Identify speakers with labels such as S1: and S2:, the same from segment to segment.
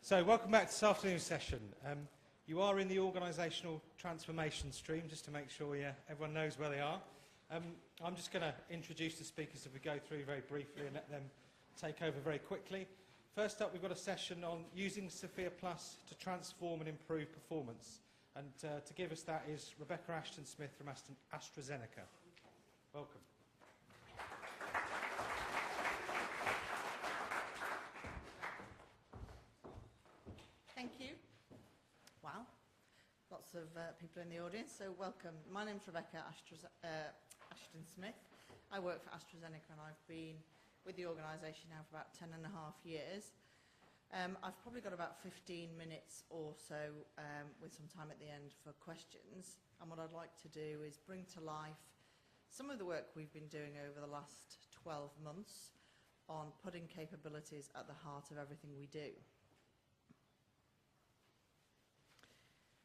S1: So, welcome back to this afternoon's session. You are in the organisational transformation stream, just to make sure everyone knows where they are. I'm just going to introduce the speakers as we go through very briefly and let them take over very quickly. First up, we've got a session on using SFIA Plus to transform and improve performance. And to give us that is Rebecca Assheton-Smith from AstraZeneca. Welcome.
S2: Thank you. Wow, lots of people in the audience, so welcome. My name's Rebecca Assheton-Smith. I work for AstraZeneca and I've been with the organisation now for about 10.5 years. I've probably got about 15 minutes or so with some time at the end for questions, and what I'd like to do is bring to life some of the work we've been doing over the last 12 months on putting capabilities at the heart of everything we do.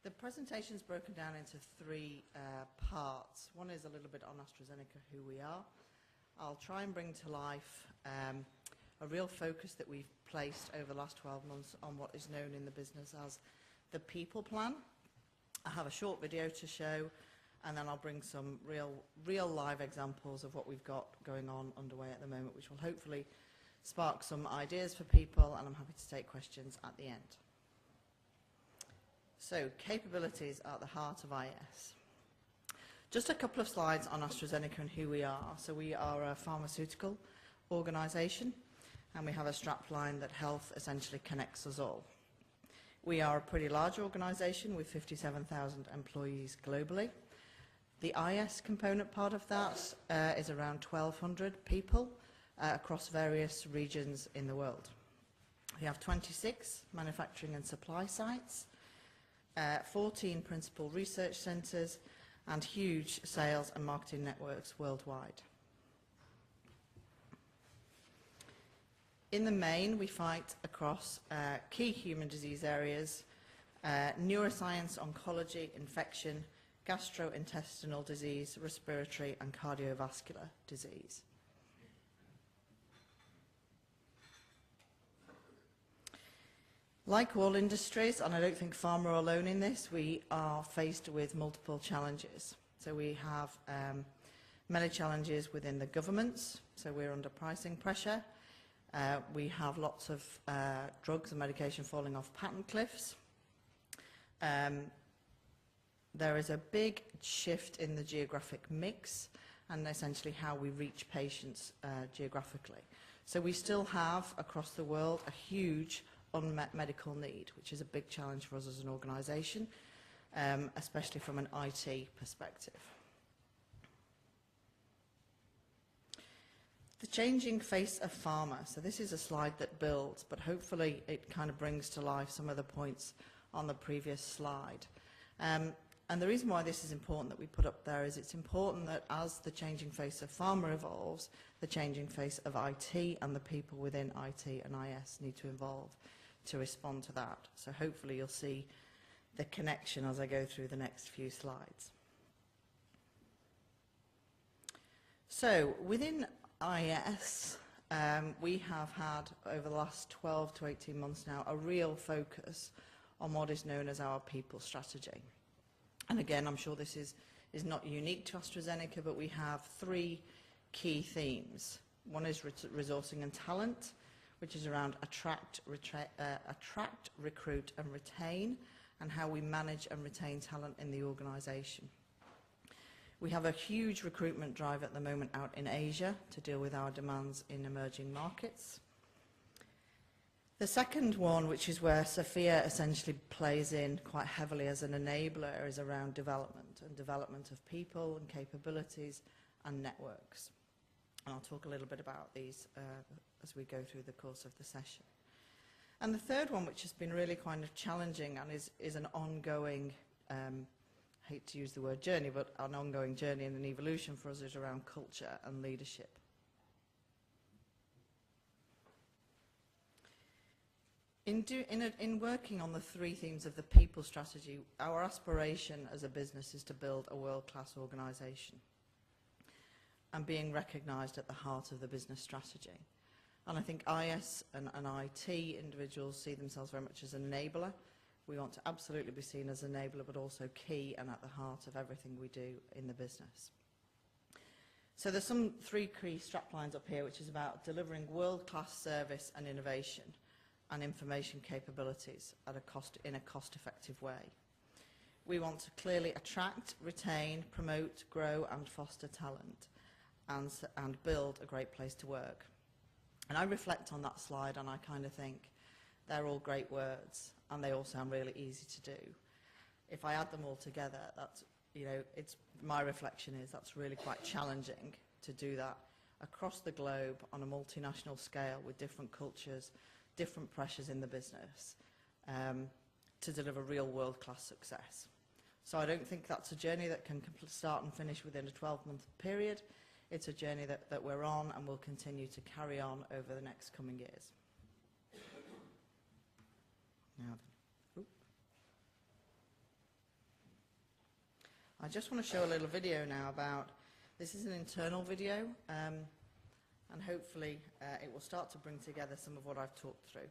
S2: The presentation's broken down into three parts. One is a little bit on AstraZeneca, who we are. I'll try and bring to life a real focus that we've placed over the last 12 months on what is known in the business as the people plan. I have a short video to show, and then I'll bring some real live examples of what we've got going on underway at the moment, which will hopefully spark some ideas for people, and I'm happy to take questions at the end. So, capabilities are at the heart of IS. Just a couple of slides on AstraZeneca and who we are. So we are a pharmaceutical organisation, and we have a strapline that health essentially connects us all. We are a pretty large organisation with 57,000 employees globally. The IS component part of that is around 1,200 people across various regions in the world. We have 26 manufacturing and supply sites, 14 principal research centres, and huge sales and marketing networks worldwide. In the main, we fight across key human disease areas, neuroscience, oncology, infection, gastrointestinal disease, respiratory and cardiovascular disease. Like all industries, and I don't think pharma are alone in this, we are faced with multiple challenges. So we have many challenges within the governments, so we're under pricing pressure. We have lots of drugs and medication falling off patent cliffs. There is a big shift in the geographic mix and essentially how we reach patients geographically. So we still have, across the world, a huge unmet medical need, which is a big challenge for us as an organisation, especially from an IT perspective. The changing face of pharma. So this is a slide that builds, but hopefully it kind of brings to life some of the points on the previous slide. And the reason why this is important that we put up there is it's important that as the changing face of pharma evolves, the changing face of IT and the people within IT and IS need to evolve to respond to that. So hopefully you'll see the connection as I go through the next few slides. So within IS, we have had over the last 12 to 18 months now a real focus on what is known as our people strategy. And again, I'm sure this is not unique to AstraZeneca, but we have three key themes. One is resourcing and talent, which is around attract, recruit and retain, and how we manage and retain talent in the organisation. We have a huge recruitment drive at the moment out in Asia to deal with our demands in emerging markets. The second one, which is where SFIA essentially plays in quite heavily as an enabler, is around development of people and capabilities and networks. And I'll talk a little bit about these as we go through the course of the session. And the third one, which has been really kind of challenging and is an ongoing, I hate to use the word journey, but an ongoing journey and an evolution for us, is around culture and leadership. In working on the three themes of the people strategy, our aspiration as a business is to build a world-class organisation and being recognised at the heart of the business strategy. And I think IS and IT individuals see themselves very much as an enabler. We want to absolutely be seen as an enabler, but also key and at the heart of everything we do in the business. So there's some 3 key straplines up here, which is about delivering world-class service and innovation and information capabilities at in a cost-effective way. We want to clearly attract, retain, promote, grow and foster talent and build a great place to work. And I reflect on that slide and I kind of think they're all great words and they all sound really easy to do. If I add them all together, that's, you know, it's, my reflection is that's really quite challenging to do that across the globe on a multinational scale with different cultures, different pressures in the business, to deliver real world-class success. So I don't think that's a journey that can start and finish within a 12-month period. It's a journey that we're on and will continue to carry on over the next coming years. Now then. I just want to show a little video now about, this is an internal video, and hopefully it will start to bring together some of what I've talked through.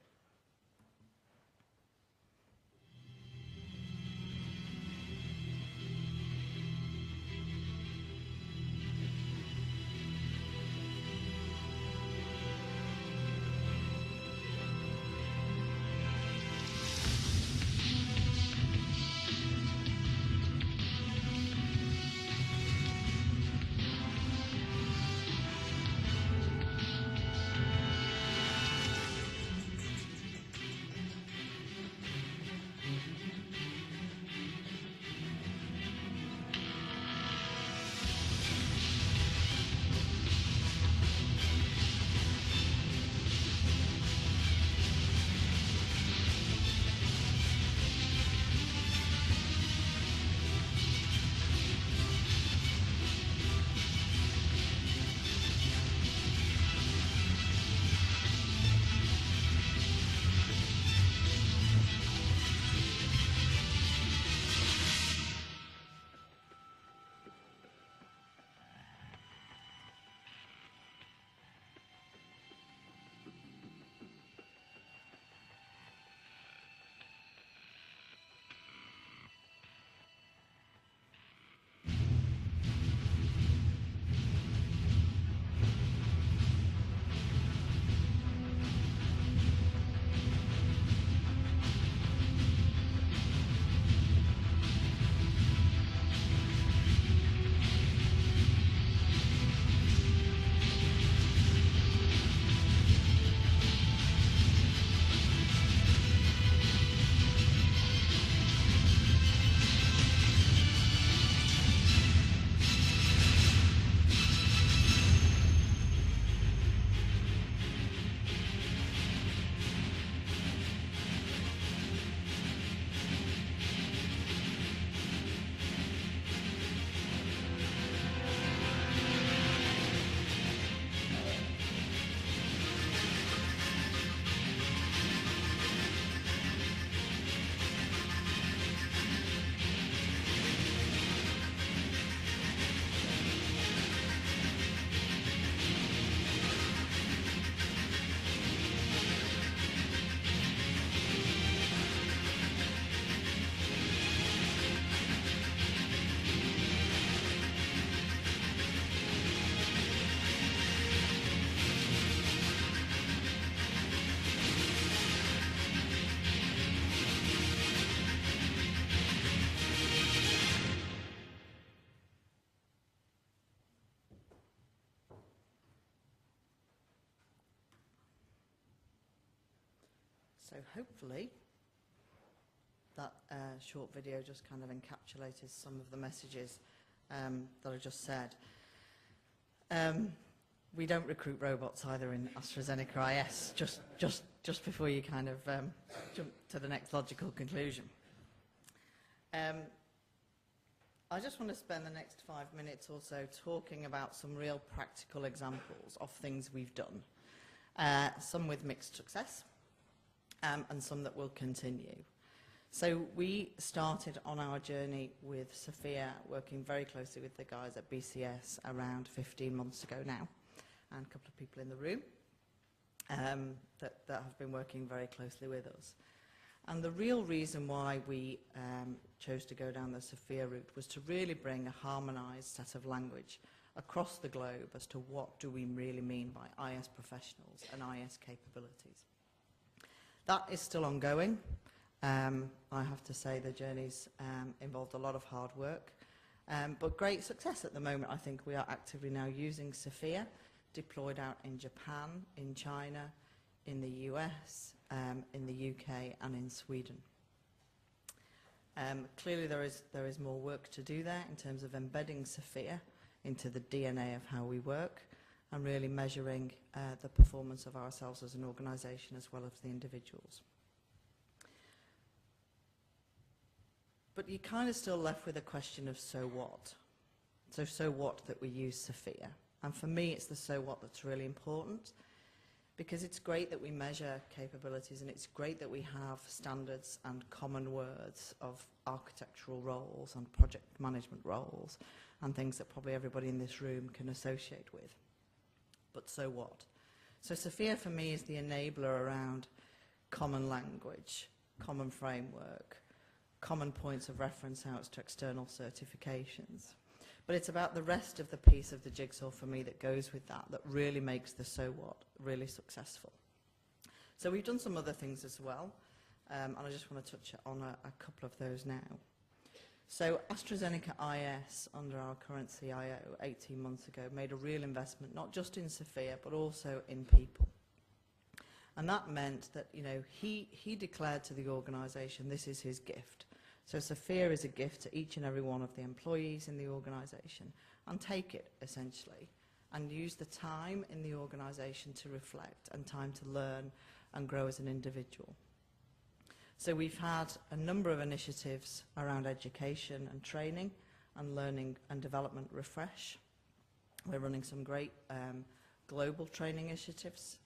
S2: So hopefully that short video just kind of encapsulated some of the messages that I just said. We don't recruit robots either in AstraZeneca IS, just before you kind of jump to the next logical conclusion. I just want to spend the next 5 minutes or so talking about some real practical examples of things we've done, some with mixed success, and some that will continue. So we started on our journey with SFIA, working very closely with the guys at BCS around 15 months ago now, and a couple of people in the room. that have been working very closely with us. And the real reason why we chose to go down the SFIA route was to really bring a harmonised set of language across the globe as to what do we really mean by IS professionals and IS capabilities. That is still ongoing. I have to say the journey's involved a lot of hard work, but great success at the moment. I think we are actively now using SFIA, deployed out in Japan, in China, in the US, in the UK and in Sweden. Clearly there is more work to do there in terms of embedding SFIA into the DNA of how we work and really measuring the performance of ourselves as an organisation as well as the individuals. But you're kind of still left with a question of so what? So what that we use SFIA? And for me it's the so what that's really important, because it's great that we measure capabilities and it's great that we have standards and common words of architectural roles and project management roles and things that probably everybody in this room can associate with. But so what? So SFIA for me is the enabler around common language, common framework, common points of reference out to external certifications. But it's about the rest of the piece of the jigsaw for me that goes with that, that really makes the so what really successful. So we've done some other things as well, and I just want to touch on a couple of those now. So AstraZeneca IS, under our current CIO 18 months ago, made a real investment, not just in SFIA, but also in people. And that meant that, you know, he declared to the organisation, this is his gift. So SFIA is a gift to each and every one of the employees in the organisation, and take it, essentially, and use the time in the organisation to reflect and time to learn and grow as an individual. So we've had a number of initiatives around education and training and learning and development refresh. We're running some great global training initiatives.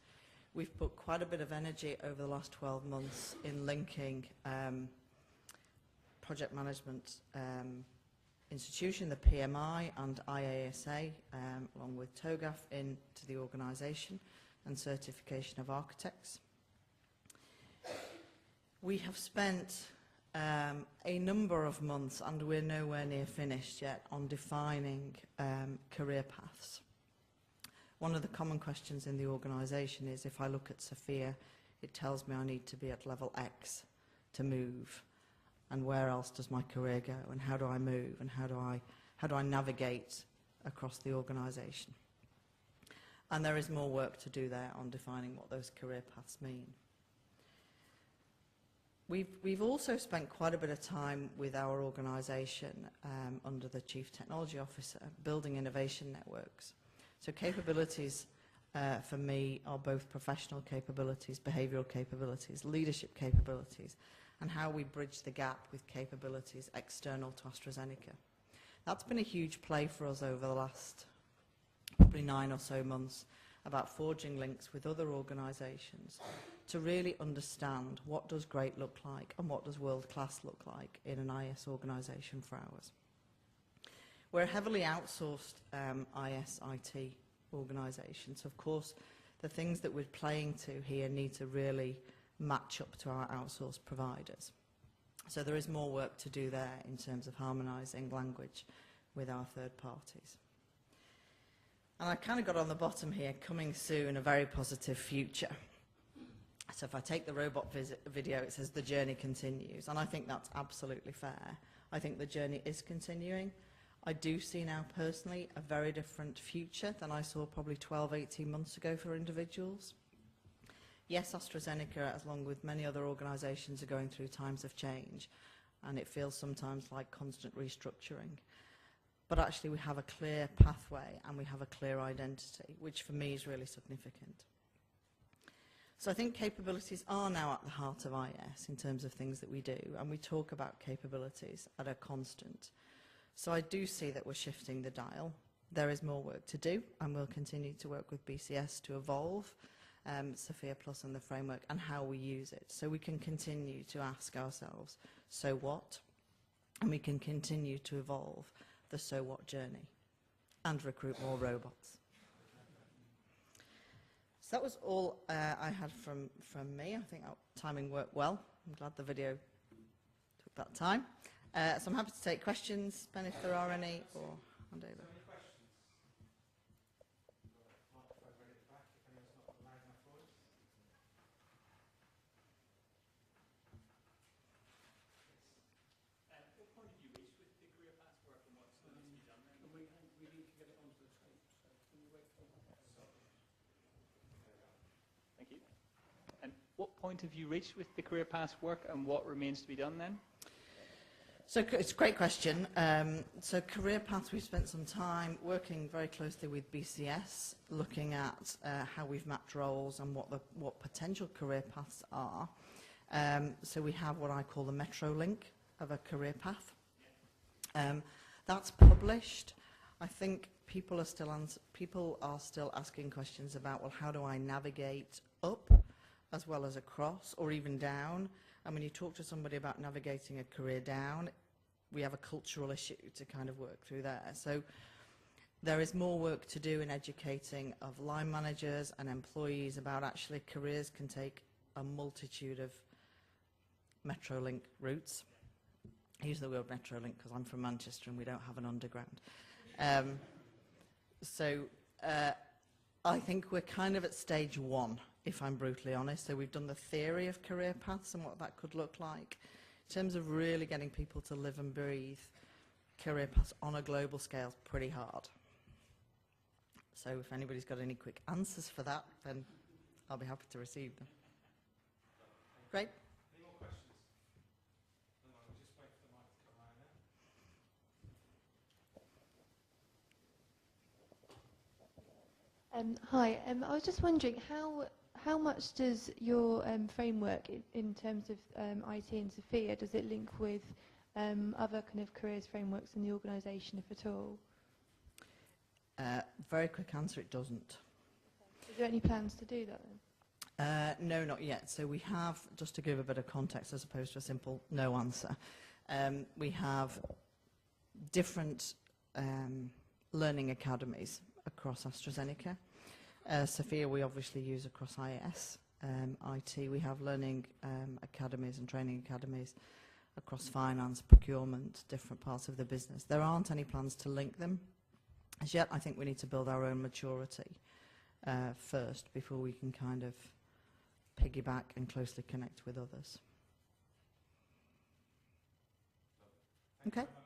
S2: We've put quite a bit of energy over the last 12 months in linking project management institution, the PMI and IASA, along with TOGAF, into the organisation, and certification of architects. We have spent a number of months, and we're nowhere near finished yet, on defining career paths. One of the common questions in the organisation is, if I look at SFIA, it tells me I need to be at level X to move. And where else does my career go, and how do I move, and how do I navigate across the organisation? And there is more work to do there on defining what those career paths mean. We've also spent quite a bit of time with our organisation under the Chief Technology Officer building innovation networks. So capabilities for me are both professional capabilities, behavioural capabilities, leadership capabilities, and how we bridge the gap with capabilities external to AstraZeneca. That's been a huge play for us over the last probably 9 or so months, about forging links with other organisations to really understand what does great look like and what does world class look like in an IS organisation for ours. We're a heavily outsourced IS IT organisation, so of course the things that we're playing to here need to really match up to our outsourced providers. So there is more work to do there in terms of harmonising language with our third parties. And I kind of got on the bottom here, coming soon, a very positive future. So if I take the robot video, it says the journey continues, and I think that's absolutely fair. I think the journey is continuing. I do see now personally a very different future than I saw probably 12, 18 months ago for individuals. Yes, AstraZeneca, along with many other organisations, are going through times of change, and it feels sometimes like constant restructuring. But actually we have a clear pathway and we have a clear identity, which for me is really significant. So I think capabilities are now at the heart of IS in terms of things that we do, and we talk about capabilities at a constant. So I do see that we're shifting the dial. There is more work to do, and we'll continue to work with BCS to evolve SFIA Plus and the framework and how we use it. So we can continue to ask ourselves, so what? And we can continue to evolve the so what journey and recruit more robots. that was all I had from me. I think our timing worked well. I'm glad the video took that time. So I'm happy to take questions, Ben, if there are any, or hand over.
S3: Thank you. And what point have you reached with the career path work and what remains to be done then?
S2: So it's a great question. So career path, we've spent some time working very closely with BCS, looking at how we've mapped roles and what potential career paths are. So we have what I call the metro link of a career path. That's published. I think people are still asking questions about, well, how do I navigate up as well as across, or even down? And when you talk to somebody about navigating a career down, we have a cultural issue to kind of work through there. So there is more work to do in educating of line managers and employees about actually careers can take a multitude of Metrolink routes. I use the word Metrolink because I'm from Manchester and we don't have an underground. I think we're kind of at stage one, if I'm brutally honest. So we've done the theory of career paths and what that could look like. In terms of really getting people to live and breathe career paths on a global scale is pretty hard. So if anybody's got any quick answers for that, then I'll be happy to receive them. Great.
S1: Any more questions? No, we'll just wait for the mic to come around now.
S4: Hi, I was just wondering how much does your framework in terms of IT and SFIA, does it link with other kind of careers frameworks in the organisation, if at all?
S2: Very quick answer, it doesn't.
S4: Is there any plans to do that then?
S2: No, not yet. So we have, just to give a bit of context as opposed to a simple no answer, we have different learning academies across AstraZeneca. SFIA we obviously use across IAS. IT, we have learning academies and training academies across finance, procurement, different parts of the business. There aren't any plans to link them as yet. I think we need to build our own maturity first before we can kind of piggyback and closely connect with others.
S1: Thank you
S2: Okay.
S1: very much.